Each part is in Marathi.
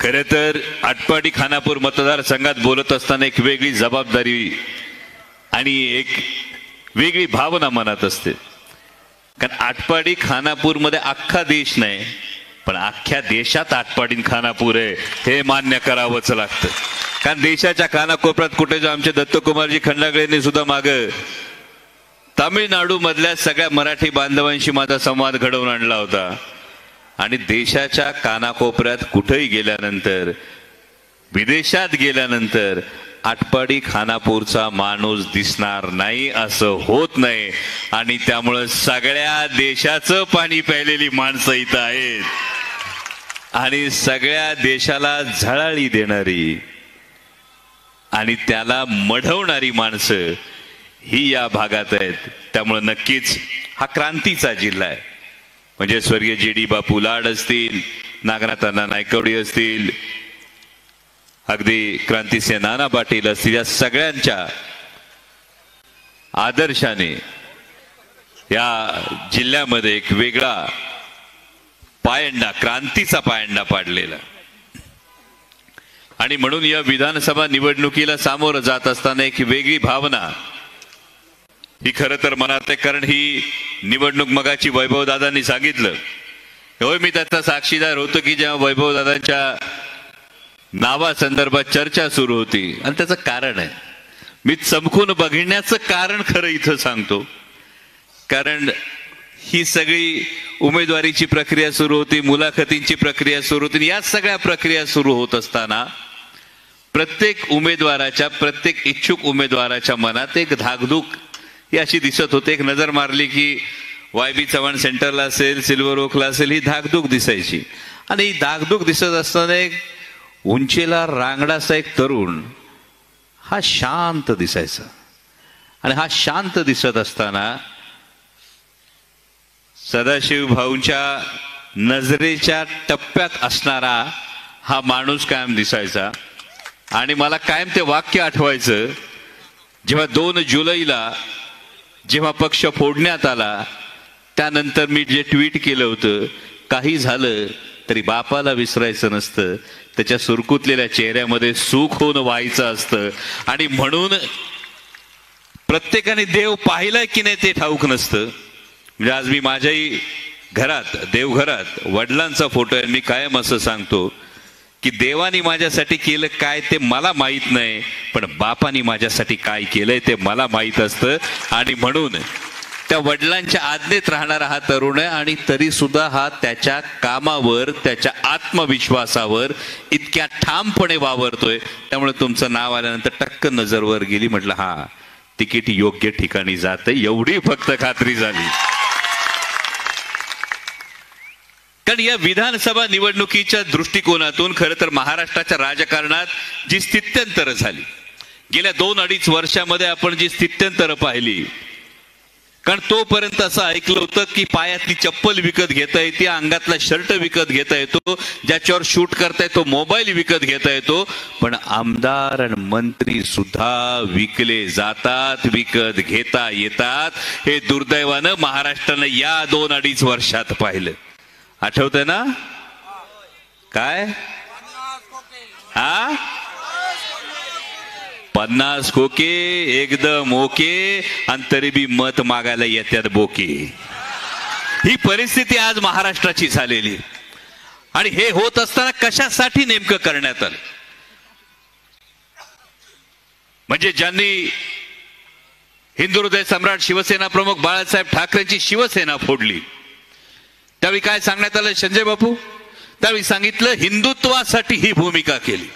खरे तर आटपाडी खानापूर मतदारसंघात बोलत असताना एक वेगळी जबाबदारी आणि एक वेगळी भावना मनात असते. कारण आटपाडी खानापूर मध्ये अख्खा देश नाही, पण अख्ख्या देशात आटपाडी खानापूर आहे हे मान्य करावंच लागतं. कारण देशाच्या कानाकोपऱ्यात कुठे जो आमचे दत्तकुमारजी खंडागळेंनी सुद्धा माग तामिळनाडू मधल्या सगळ्या मराठी बांधवांशी माझा संवाद घडवून आणला होता. आणि देशाच्या कानाकोपऱ्यात कुठेही गेल्यानंतर, विदेशात गेल्यानंतर आटपाडी खानापूरचा माणूस दिसणार नाही असं होत नाही. आणि त्यामुळं सगळ्या देशाचं पाणी प्यायलेली माणसं इथं आहेत आणि सगळ्या देशाला झळाळी देणारी आणि त्याला मढवणारी माणसं ही या भागात आहेत. त्यामुळं नक्कीच हा क्रांतीचा जिल्हा आहे. म्हणजे स्वर्गीय जी.डी. बापू लाड असतील, नागनाथ अण्णा नायकवडी असतील, अगदी क्रांतिसिंह नाना पाटील असतील, या सगळ्यांच्या आदर्शाने या जिल्ह्यामध्ये एक वेगळा पायंडा, क्रांतीचा पायंडा पाडलेला. आणि म्हणून या विधानसभा निवडणुकीला सामोरं जात असताना एक वेगळी भावना ही खरं तर मनात आहे. कारण ही निवडणूक मगाची वैभवदादांनी सांगितलं, होय मी त्याचा साक्षीदार होतो की जेव्हा वैभवदादांच्या नावासंदर्भात चर्चा सुरू होती. आणि त्याचं कारण आहे, मी चमकून बघण्याचं कारण खरं इथं सांगतो. कारण ही सगळी उमेदवारीची प्रक्रिया सुरू होती, मुलाखतींची प्रक्रिया सुरू होती. या सगळ्या प्रक्रिया सुरू होत असताना प्रत्येक उमेदवाराच्या, प्रत्येक इच्छुक उमेदवाराच्या मनात एक धाकधूक ही अशी दिसत होते. एक नजर मारली की YB चव्हाण सेंटरला असेल, सिल्वर ओकला असेल, ही धाकधूक दिसायची. आणि ही धाकधूक दिसत असताना एक उंचीला रांगडाचा एक तरुण हा शांत दिसायचा. आणि हा शांत दिसत असताना सदाशिव भाऊंच्या नजरेच्या टप्प्यात असणारा हा माणूस कायम दिसायचा. आणि मला कायम ते वाक्य आठवायचं, जेव्हा 2 जुलैला जेव्हा पक्ष फोडण्यात आला त्यानंतर मी जे ट्विट केलं होतं, काही झालं तरी बापाला विसरायचं नसतं, त्याच्या सुरकुतलेल्या चेहऱ्यामध्ये सुख होऊन व्हायचं असतं. आणि म्हणून प्रत्येकाने देव पाहिलाय की नाही ते ठाऊक नसतं. म्हणजे आज मी माझ्याही घरात, देवघरात वडिलांचा फोटो आहे. मी कायम असं सांगतो की देवानी माझ्यासाठी केलं काय ते मला माहीत नाही, पण बापानी माझ्यासाठी काय केलंय ते मला माहीत असतं. आणि म्हणून त्या वडिलांच्या आज्ञेत राहणारा हा तरुण आहे. आणि तरी सुद्धा हा त्याच्या कामावर, त्याच्या आत्मविश्वासावर इतक्या ठामपणे वावरतोय. त्यामुळे तुमचं नाव आल्यानंतर टक्कन नजरवर गेली. म्हटलं हा तिकीट योग्य ठिकाणी जाते, एवढी फक्त खात्री झाली. कारण या विधानसभा निवडणुकीच्या दृष्टिकोनातून खरं तर महाराष्ट्राच्या राजकारणात जी स्थित्यंतर झाली, गेल्या 2-2.5 वर्षामध्ये आपण जी स्थित्यंतर पाहिली. कारण तोपर्यंत असं ऐकलं होतं की पायातली चप्पल विकत घेता येते, अंगातला शर्ट विकत घेता येतो, ज्याच्यावर शूट करता येतो मोबाईल विकत घेता येतो, पण आमदार आणि मंत्री सुद्धा विकले जातात, विकत घेता येतात. हे दुर्दैवानं महाराष्ट्रानं या 2-2.5 वर्षात पाहिलं. आठवतंय ना काय? 50 खोके एकदम ओके, आणि तरी बी मत मागायला येतात बोके. ही परिस्थिती आज महाराष्ट्राची झालेली. आणि हे होत असताना कशासाठी नेमकं करण्यात आलं? म्हणजे ज्यांनी हिंदू हृदय सम्राट शिवसेना प्रमुख बाळासाहेब ठाकरेंची शिवसेना फोडली, त्यावेळी काय सांगण्यात आलं संजय बापू? त्यावेळी सांगितलं हिंदुत्वासाठी ही भूमिका केली.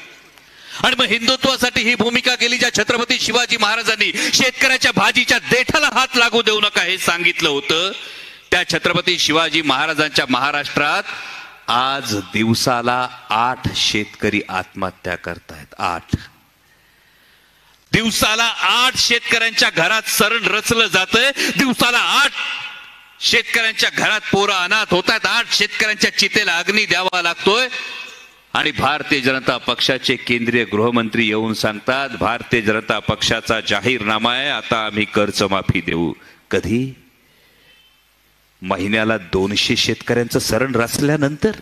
आणि मग हिंदुत्वासाठी ही भूमिका केली ज्या छत्रपती शिवाजी महाराजांनी शेतकऱ्याच्या भाजीच्या देठाला हात लागू देऊ नका हे सांगितलं होतं, त्या छत्रपती शिवाजी महाराजांच्या महाराष्ट्रात आज दिवसाला 8 शेतकरी आत्महत्या करतायत. 8 दिवसाला 8 शेतकऱ्यांच्या घरात सरण रचलं जातंय. दिवसाला 8 शेतकऱ्यांच्या घरात पोरं अनाथ होत आहेत. 8 शेतकऱ्यांच्या चितेला अग्नी द्यावा लागतोय. आणि भारतीय जनता पक्षाचे केंद्रीय गृहमंत्री येऊन सांगतात भारतीय जनता पक्षाचा जाहीरनामा आहे, आता आम्ही कर्जमाफी देऊ. कधी? महिन्याला 200 शेतकऱ्यांचं सरण रचल्यानंतर.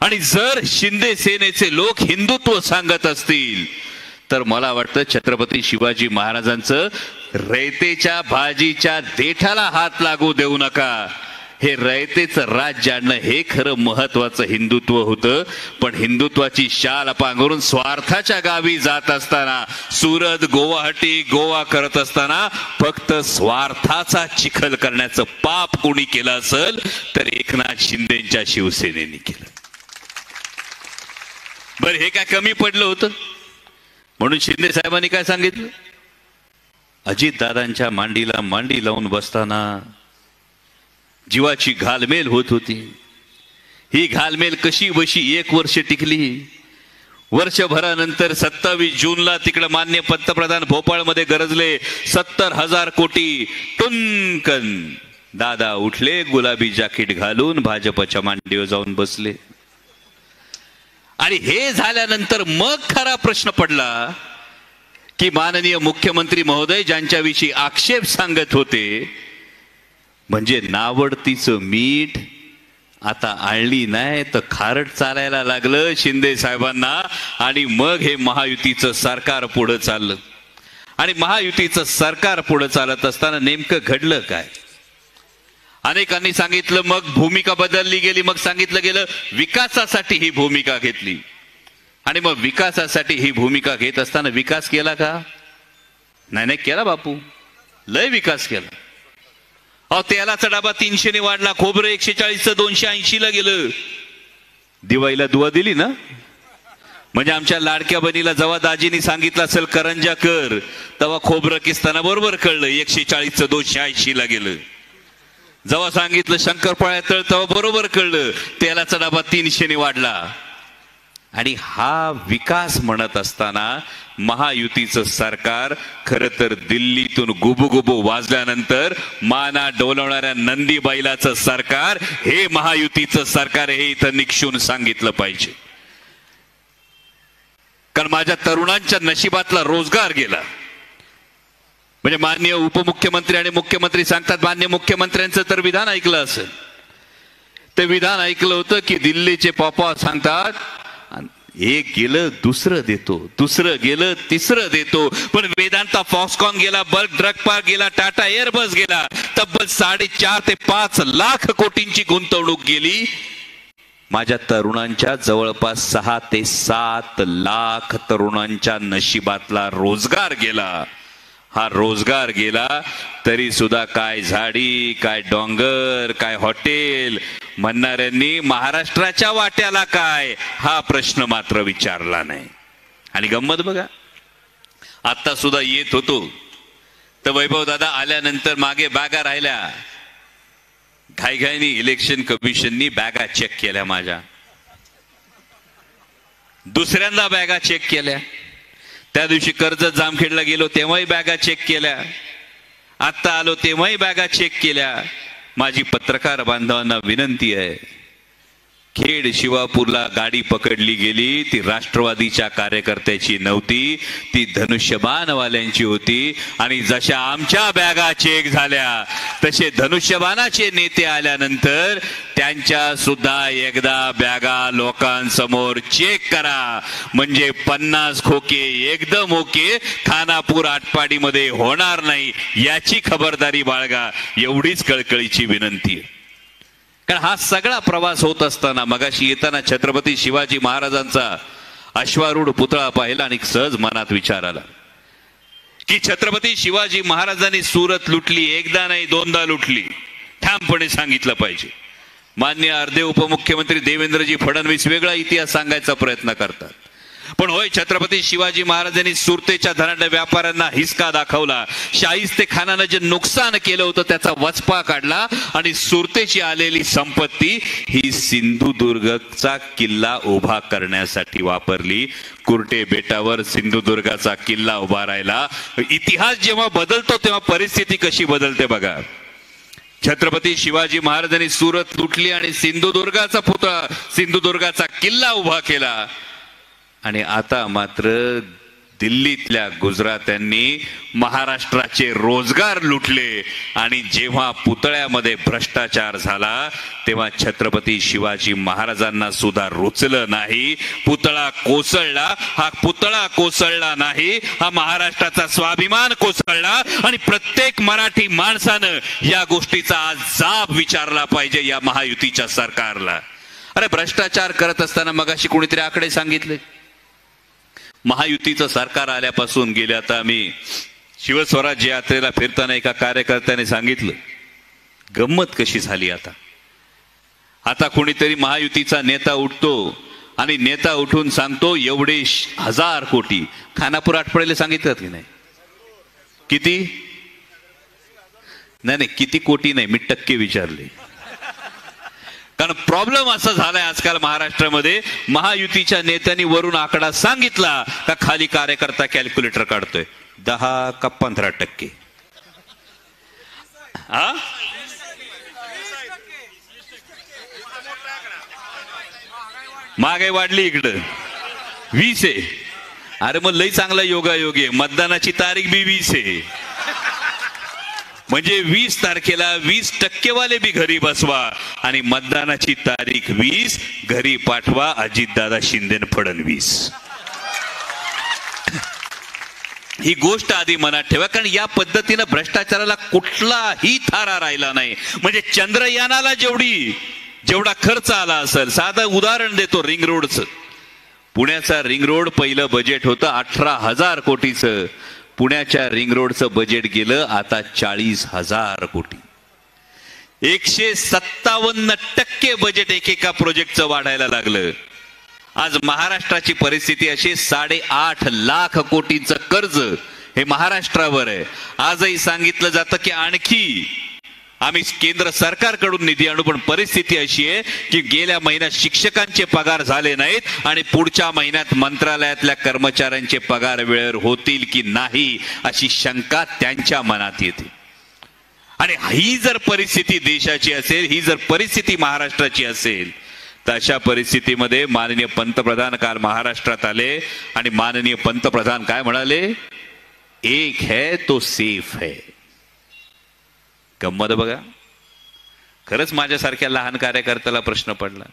आणि जर शिंदे सेनेचे लोक हिंदुत्व सांगत असतील तर मला वाटतं छत्रपती शिवाजी महाराजांचं रयतेच्या भाजीच्या देठाला हात लागू देऊ नका. हे रयतेचं राज्य आणणं हे खरं महत्वाचं हिंदुत्व होतं. पण हिंदुत्वाची शाल पांघरून स्वार्थाच्या गावी जात असताना, सुरत गुवाहाटी गोवा करत असताना फक्त स्वार्थाचा चिखल करण्याचं पाप कोणी केलं असेल तर एकनाथ शिंदेच्या शिवसेनेने केलं. बरं, हे काय कमी पडलं होतं म्हणून शिंदे साहेबांनी काय सांगितलं? अजितदादांच्या मांडीला मांडी लावून बसताना जीवाची घालमेल होत होती. ही घालमेल कशी बशी 1 वर्ष टिकली. वर्षभरानंतर 27 जूनला तिकडे माननीय पंतप्रधान भोपाळमध्ये गरजले 70,000 कोटी. टुनकन दादा उठले, गुलाबी जाकीट घालून भाजपच्या मांडीवर जाऊन बसले. आणि हे झाल्यानंतर मग खरा प्रश्न पडला की माननीय मुख्यमंत्री महोदय ज्यांच्याविषयी आक्षेप सांगत होते, म्हणजे नावडतीचं मीठ आता आळली नाही तर खारट चालायला लागलं शिंदे साहेबांना. आणि मग हे महायुतीचं सरकार पुढे चाललं. आणि महायुतीचं सरकार पुढे चालत असताना नेमकं घडलं काय? अनेकांनी सांगितलं मग भूमिका बदलली गेली. मग सांगितलं गेलं विकासासाठी ही भूमिका घेतली. आणि मग विकासासाठी ही भूमिका घेत असताना विकास केला का? नाही केला बापू, लय विकास केला. तेलाचा डबा 300 ने वाढला, खोबरं 140चं 280 ला गेलं. दिवाळीला दुवा दिली ना, म्हणजे आमच्या लाडक्या बहिणीला जेव्हा दाजीनी सांगितलं असेल करंजा कर, तेव्हा खोबरं किसताना बरोबर कळलं 140चं 280 ला गेलं. जेव्हा सांगितलं शंकरपाळ्या तळ, तेव्हा बरोबर कळलं तेलाचा डबा 300 ने वाढला. आणि हा विकास म्हणत असताना महायुतीचं सरकार खरं तर दिल्लीतून गुबुगुबू वाजल्यानंतर माना डोलवणाऱ्या नंदी बैलाचं सरकार हे महायुतीचं सरकार हे इथं निक्षून सांगितलं पाहिजे. कारण माझ्या तरुणांच्या नशिबातला रोजगार गेला. म्हणजे माननीय उपमुख्यमंत्री आणि मुख्यमंत्री सांगतात, माननीय मुख्यमंत्र्यांचं तर विधान ऐकलं असेल. ते विधान ऐकलं होतं की दिल्लीचे पप्पा सांगतात एक गेलं दुसरं देतो, दुसरं गेलं तिसरं देतो. पण वेदांता फॉक्सकॉन गेला, बल्क ड्रग पार्क गेला, टाटा एअरबस गेला, तब्बल 4.5 ते 5 लाख कोटींची गुंतवणूक गेली. माझ्या तरुणांच्या जवळपास 6 ते 7 लाख तरुणांच्या नशिबातला रोजगार गेला. हा रोजगार गेला तरी सुद्धा काय झाडी, काय डोंगर, काय हॉटेल म्हणणाऱ्यांनी महाराष्ट्राच्या वाट्याला काय हा प्रश्न मात्र विचारला नाही. आणि गंमत बघा, आता सुद्धा येत होतो तर वैभव दादा आल्यानंतर मागे बॅगा राहिल्या. घाईघाईनी इलेक्शन कमिशननी बॅगा चेक केल्या. माझ्या दुसऱ्यांदा बॅगा चेक केल्या. त्या दिवशी कर्जत जामखेडला गेलो तेव्हाही बॅगा चेक केल्या. आत्ता आलो तेव्हाही बॅगा चेक केल्या. माझी पत्रकार बांधवांना विनंती आहे, खेड शिवापूरला गाडी पकडली गेली ती राष्ट्रवादीच्या कार्यकर्त्याची नव्हती, ती धनुष्यबाणवाल्यांची होती. आणि जशा आमच्या बॅगा चेक झाल्या तसे धनुष्यबाणाचे नेते आल्यानंतर त्यांच्या सुद्धा एकदा बॅगा लोकांसमोर चेक करा. म्हणजे 50 खोके एकदम ओके खानापूर आटपाडीमध्ये होणार नाही याची खबरदारी बाळगा, एवढीच कळकळीची विनंती आहे. कारण हा सगळा प्रवास होत असताना मगाशी येताना छत्रपती शिवाजी महाराजांचा अश्वारूढ पुतळा पाहिला आणि सहज मनात विचार आला की छत्रपती शिवाजी महाराजांनी सुरत लुटली, एकदा नाही दोनदा लुटली, ठामपणे सांगितलं पाहिजे. माननीय अर्धे उपमुख्यमंत्री देवेंद्रजी फडणवीस वेगळा इतिहास सांगायचा प्रयत्न करतात. पण होय, छत्रपती शिवाजी महाराजांनी सुरतेच्या धनाढ्य व्यापाऱ्यांना हिसका दाखवला. शाहिस्ते खानानं जे नुकसान केलं होतं त्याचा वचपा काढला आणि सुरतेची आलेली संपत्ती ही सिंधुदुर्गचा किल्ला उभा करण्यासाठी वापरली. कुर्टे बेटावर सिंधुदुर्गाचा किल्ला उभा राहिला. इतिहास जेव्हा बदलतो तेव्हा परिस्थिती कशी बदलते बघा. छत्रपती शिवाजी महाराजांनी सुरत लुटली आणि सिंधुदुर्गाचा किल्ला उभा केला. आणि आता मात्र दिल्लीतल्या गुजरात्यांनी महाराष्ट्राचे रोजगार लुटले आणि जेव्हा पुतळ्यामध्ये भ्रष्टाचार झाला तेव्हा छत्रपती शिवाजी महाराजांना सुद्धा रुचलं नाही. पुतळा कोसळला. हा पुतळा कोसळला नाही, हा महाराष्ट्राचा स्वाभिमान कोसळला. आणि प्रत्येक मराठी माणसानं या गोष्टीचा आज जाब विचारला पाहिजे या महायुतीच्या सरकारला. अरे भ्रष्टाचार करत असताना मगाशी कोणीतरी आकडे सांगितले. महायुतीचं सरकार आल्यापासून गेले आता आम्ही शिवस्वराज्य यात्रेला फिरताना एका कार्यकर्त्याने सांगितलं, गंमत कशी झाली. आता कोणीतरी महायुतीचा नेता उठतो आणि नेता उठून सांगतो एवढे 1000 कोटी. खानापूर आठवड्याला सांगितलं की नाही? किती? नाही किती कोटी नाही, मी टक्के विचारले. कारण प्रॉब्लेम असा झालाय आजकाल महाराष्ट्रामध्ये, महायुतीच्या नेत्यांनी वरून आकडा सांगितला का खाली कार्यकर्ता कॅल्क्युलेटर काढतोय 10 का 15%. हा महागाई वाढली इकडं 20 आहे. अरे मग लई चांगला योगायोग आहे, मतदानाची तारीख बी 20 आहे. म्हणजे 20 तारखेला 20% वाले बी घरी बसवा आणि मतदानाची तारीख 20 घरी पाठवा अजितदादा शिंदे फडणवीस. ही गोष्ट आधी मनात ठेवा, कारण या पद्धतीनं भ्रष्टाचाराला कुठलाही थारा राहिला नाही. म्हणजे चंद्रयानाला जेवढा खर्च आला असेल, साधं उदाहरण देतो रिंग रोडचं. पुण्याचा रिंग रोड पहिलं बजेट होतं 18,000 कोटीचं. पुण्याच्या रिंग रोडचं बजेट गेलं आता 40,000 कोटी. 157% बजेट एकेका प्रोजेक्टचं वाढायला लागलं. आज महाराष्ट्राची परिस्थिती अशी 8.5 लाख कोटींचं कर्ज हे महाराष्ट्रावर आहे. आजही सांगितलं जातं की आणखी आम्ही केंद्र सरकारकडून निधी आणू, पण परिस्थिती अशी आहे की गेल्या महिन्यात शिक्षकांचे पगार झाले नाहीत आणि पुढच्या महिन्यात मंत्रालयातल्या कर्मचाऱ्यांचे पगार वेळेवर होतील की नाही अशी शंका त्यांच्या मनात येते. आणि ही जर परिस्थिती देशाची असेल, ही जर परिस्थिती महाराष्ट्राची असेल, तर अशा परिस्थितीमध्ये माननीय पंतप्रधान काल महाराष्ट्रात आले आणि माननीय पंतप्रधान काय म्हणाले, एक है तो सेफ है. गंमत बघा. खरंच माझ्यासारख्या लहान कार्यकर्त्याला प्रश्न पडला.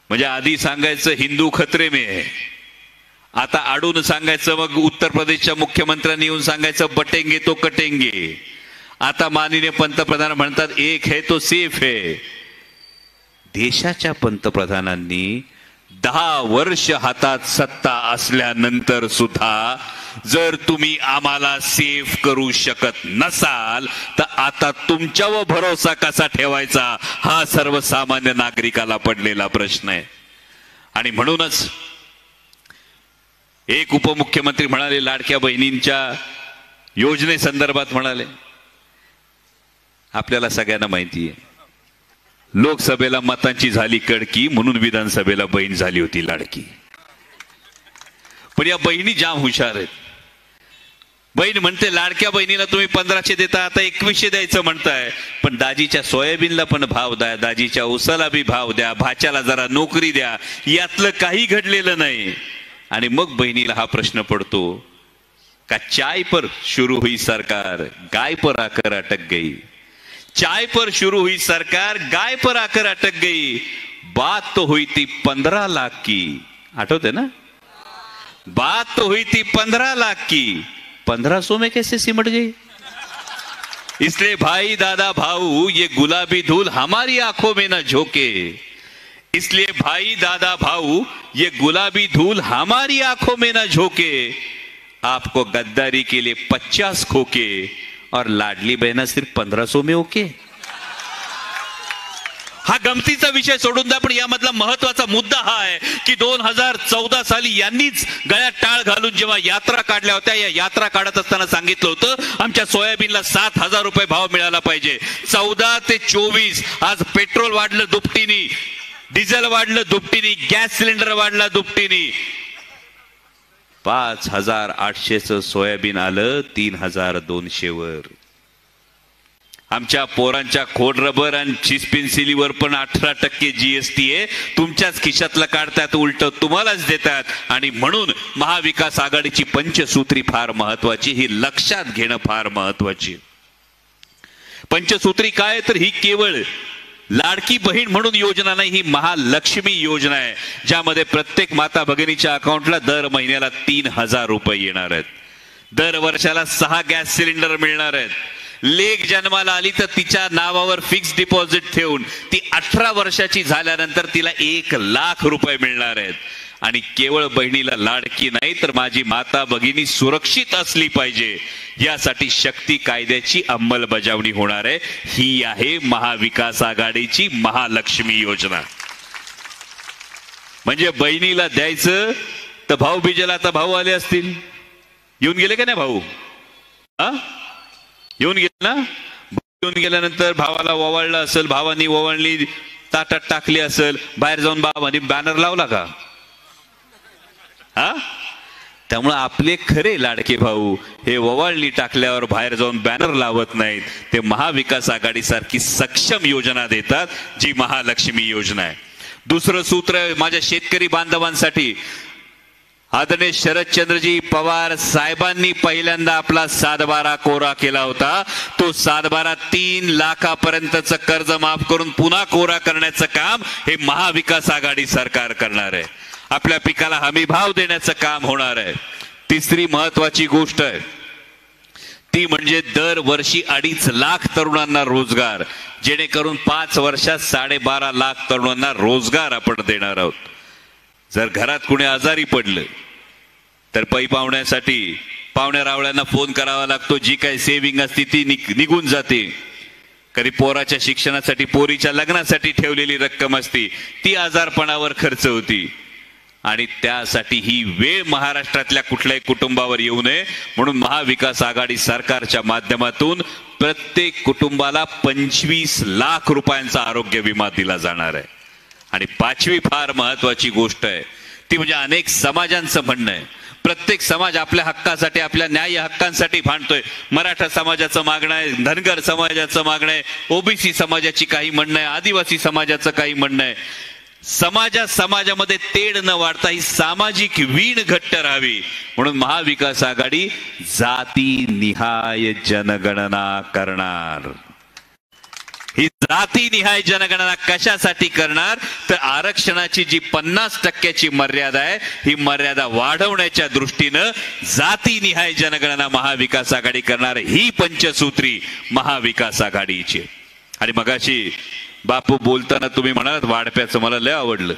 म्हणजे आधी सांगायचं हिंदू खतरे में है, आता आडून सांगायचं, मग उत्तर प्रदेशच्या मुख्यमंत्र्यांनी येऊन सांगायचं बटेंगे तो कटेंगे. आता माननीय पंतप्रधान म्हणतात एक है तो सेफ है. देशाच्या पंतप्रधानांनी 10 वर्ष हातात सत्ता असल्यानंतर सुद्धा जर तुम्ही आम्हाला सेफ करू शकत नसाल तर आता तुमच्यावर भरोसा कसा ठेवायचा हा सर्वसामान्य नागरिकाला पडलेला प्रश्न आहे. आणि म्हणूनच एक उपमुख्यमंत्री म्हणाले, लाडक्या बहिणींच्या योजनेसंदर्भात म्हणाले, आपल्याला सगळ्यांना माहिती आहे लोकसभेला मतांची झाली कडकी म्हणून विधानसभेला बहीण झाली होती लाडकी. पण या बहिणी जाम हुशार आहेत. बहीण म्हणते लाडक्या बहिणीला तुम्ही 1500 देता, आता 2100 द्यायचं म्हणताय, पण दाजीच्या सोयाबीनला पण भाव द्या, दाजीच्या ऊसाला बी भाव द्या, भाच्याला जरा नोकरी द्या. यातलं काही घडलेलं नाही. आणि मग बहिणीला हा प्रश्न पडतो का चाय पर शुरू हुई सरकार गाय पर आकर अटक गई. चाय पर शुरू हुई सरकार गाय पर आकर अटक गई. बात तो हुई थी 15 लाख की. आठवते ना? बात तो हुई थी 15 लाख की, 1500 में कैसे सिमट गई. इसलिए भाई दादा भाऊ ये गुलाबी धूल हमारी आंखों में न झोंके. इसलिए भाई दादा भाऊ ये गुलाबी धूल हमारी आंखों में न झोंके. आपको गद्दारी के लिए 50 खोके और लाडली बहना सिर्फ 1500 में ओके. हा गमतीचा विषय सोडून द्या, पण यामधला महत्वाचा मुद्दा हा आहे की 2014 साली यांनीच गळ्यात टाळ घालून जेव्हा यात्रा काढल्या होत्या, या यात्रा काढत असताना सांगितलं होतं आमच्या सोयाबीनला 7,000 रुपये भाव मिळाला पाहिजे. 14 ते 24 आज पेट्रोल वाढलं दुपटीनी, डिझेल वाढलं दुपटीनी, गॅस सिलेंडर वाढला दुपटीनी. 5,800चं सोयाबीन आलं 3,200 वर. आमच्या पोरांच्या खोड रबर आणि चीज पेन्सिलीवर पण 18% GST आहे. तुमच्याच खिशातलं काढतात, उलट तुम्हालाच देतात. आणि म्हणून महाविकास आघाडीची पंचसूत्री फार महत्वाची, ही लक्षात घेणं फार महत्वाची. पंचसूत्री काय, तर ही केवळ लाडकी बहीण म्हणून योजना नाही, ही महालक्ष्मी योजना आहे, ज्यामध्ये प्रत्येक माता भगिनीच्या अकाउंटला दर महिन्याला 3,000 रुपये येणार आहेत. दर वर्षाला 6 गॅस सिलेंडर मिळणार आहेत. लेक जन्माला आली तर तिच्या नावावर फिक्स डिपॉझिट ठेवून ती 18 वर्षाची झाल्यानंतर तिला 1,00,000 रुपये मिळणार आहेत. आणि केवळ बहिणीला लाडकी नाही, तर माझी माता भगिनी सुरक्षित असली पाहिजे, यासाठी शक्ती कायद्याची अंमलबजावणी होणार आहे. ही आहे महाविकास आघाडीची महालक्ष्मी योजना. म्हणजे बहिणीला द्यायचं तर भाऊबीजेला आता भाऊ आले असतील, येऊन गेले का नाही भाऊ? येऊन गेले ना. येऊन गेल्यानंतर भावाला ओवाळलं असेल, भावानी ओवाळणी ताटात टाकली असेल, बाहेर जाऊन भावानी बॅनर लावला का? त्यामुळे आपले खरे लाडके भाऊ हे ओवाळणी टाकल्यावर बाहेर जाऊन बॅनर लावत नाहीत, ते महाविकास आघाडी सारखी सक्षम योजना देतात, जी महालक्ष्मी योजना आहे. दुसरं सूत्र माझ्या शेतकरी बांधवांसाठी, आदरणीय शरदचंद्रजी पवार साहेबांनी पहिल्यांदा आपला 7/12 कोरा केला होता. तो 7/12 3 लाखापर्यंतचं कर्ज माफ करून पुन्हा कोरा करण्याचं काम हे महाविकास आघाडी सरकार करणार आहे. आपल्या पिकाला हमी भाव देण्याचं काम होणार आहे. तिसरी महत्वाची गोष्ट आहे ती म्हणजे दरवर्षी 2.5 लाख तरुणांना रोजगार, जेणेकरून 5 वर्षात 12.5 लाख तरुणांना रोजगार आपण देणार आहोत. जर घरात कुणी आजारी पडलं तर पै पाहुण्यासाठी पाहुण्या रावळ्यांना फोन करावा लागतो, जी काही सेव्हिंग असते ती निघून जाते. कधी पोराच्या शिक्षणासाठी, पोरीच्या लग्नासाठी ठेवलेली रक्कम असती ती आजारपणावर खर्च होती. आणि त्यासाठी ही वेळ महाराष्ट्रातल्या कुठल्याही कुटुंबावर येऊ नये म्हणून महाविकास आघाडी सरकारच्या माध्यमातून प्रत्येक कुटुंबाला 25 लाख रुपयांचा आरोग्य विमा दिला जाणार आहे. आणि 5वी फार महत्वाची गोष्ट आहे ती म्हणजे अनेक समाजांचं म्हणणं आहे, प्रत्येक समाज आपल्या हक्कासाठी, आपल्या न्याय हक्कांसाठी भांडतोय. मराठा समाजाचं मागणं आहे, धनगर समाजाचं मागणं आहे, ओबीसी समाजाची काही म्हणणं आहे, आदिवासी समाजाचं काही म्हणणं आहे. समाजामध्ये तेढ न वाढता ही सामाजिक वीण घट्ट राहावी म्हणून महाविकास आघाडी जातीनिहाय जनगणना करणार. ही जातीनिहाय जनगणना कशासाठी करणार, तर आरक्षणाची जी 50% मर्यादा आहे ही मर्यादा वाढवण्याच्या दृष्टीनं जातीनिहाय जनगणना महाविकास आघाडी करणार. ही पंचसूत्री महाविकास आघाडीची. आणि मगाशी बापू बोलताना तुम्ही म्हणालात वाढप्याचं, मला लय आवडलं.